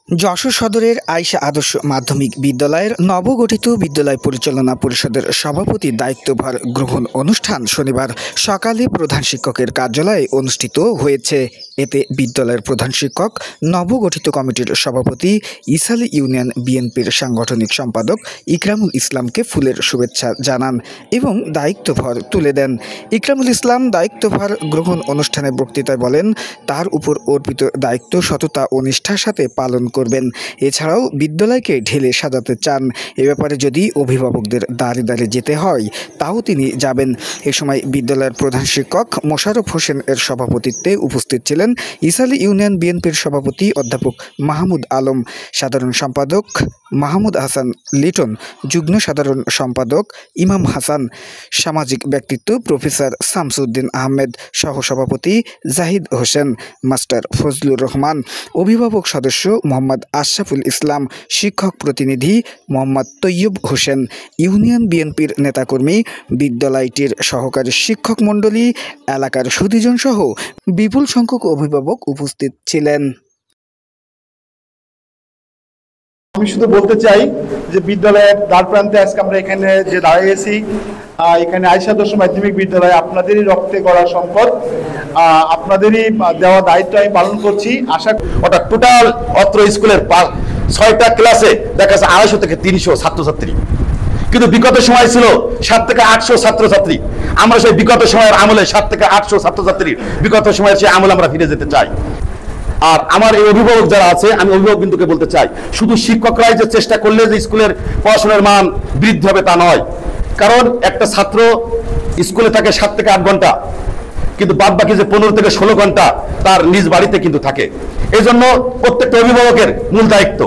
যশোর সদরের আয়শা আদর্শ মাধ্যমিক বিদ্যালয়ের নবগঠিত বিদ্যালয় পরিচালনা পরিষদের সভাপতির দায়িত্বভার গ্রহণ অনুষ্ঠান শনিবার সকালে প্রধান শিক্ষকের কার্যালয়ে অনুষ্ঠিত হয়েছে। এতে বিদ্যালয়ের প্রধান শিক্ষক, নবগঠিত কমিটির সভাপতি, ইসালি ইউনিয়ন বিএনপির সাংগঠনিক সম্পাদক ইকরামুল ইসলামকে ফুলের শুভেচ্ছা জানান এবং দায়িত্বভার তুলে দেন। ইকরামুল ইসলাম দায়িত্বভার গ্রহণ অনুষ্ঠানে বক্তৃতায় বলেন, তার উপর অর্পিত দায়িত্ব সততা ও নিষ্ঠার সাথে পালন করবেন। এছাড়াও বিদ্যালয়কে ঢেলে সাজাতে চান। এ ব্যাপারে যদি অভিভাবকদের দাঁড়ে দাঁড়িয়ে যেতে হয় তাও তিনি যাবেন। এ সময় বিদ্যালয়ের প্রধান শিক্ষক মোশাররফ হোসেন এর সভাপতিত্বে উপস্থিত ছিলেন ইসালি ইউনিয়ন বিএনপির সভাপতি অধ্যাপক মাহমুদ আলম, সাধারণ সম্পাদক মাহমুদ হাসান লিটন, যুগ্ম সাধারণ সম্পাদক ইমাম হাসান, সামাজিক ব্যক্তিত্ব প্রফেসর শামসুদ্দিন আহমেদ, সহসভাপতি জাহিদ হোসেন, মাস্টার ফজলুর রহমান, অভিভাবক সদস্য মোহাম্মদ আশরাফুল ইসলাম, শিক্ষক প্রতিনিধি মোহাম্মদ তৈয়ব হোসেন, ইউনিয়ন বিএনপির নেতাকর্মী, বিদ্যালয়টির সহকারী শিক্ষক মণ্ডলী, এলাকার সুধীজন সহ বিপুল সংখ্যক অভিভাবক উপস্থিত ছিলেন। আমি শুধু বলতে চাই যে বিদ্যালয়ের দ্বারপ্রান্তে আজকে আমরা এখানে যে দাঁড়িয়েছি, এখানে আয়শা আদর্শ মাধ্যমিক বিদ্যালয় আপনাদেরই রক্তে গড়া সম্পদ, আপনাদেরই দেওয়া দায়িত্ব আমি পালন করছি। আশা অর্থাৎ টোটাল অত্র স্কুলের 6টা ক্লাসে দেখা যাচ্ছে 250 থেকে 300 ছাত্রছাত্রী, কিন্তু বিগত সময় ছিল 7 থেকে 800 ছাত্রছাত্রী। আমরা সেই বিগত সময়ের আমলে 7 থেকে 800 ছাত্রছাত্রীর বিগত সময়ের সেই আমলে আমরা ফিরে যেতে চাই। আর আমার এই অভিভাবক যারা আছে, আমি অভিভাবক বিন্দুকে বলতে চাই, শুধু শিক্ষকরাই যে চেষ্টা করলে যে স্কুলের পড়াশোনার মান বৃদ্ধি হবে তা নয়। কারণ একটা ছাত্র স্কুলে থাকে 7 থেকে 8 ঘন্টা, কিন্তু বাদ বাকি যে 15 থেকে 16 ঘন্টা তার নিজ বাড়িতে কিন্তু থাকে। এই জন্য প্রত্যেকটা অভিভাবকের মূল দায়িত্ব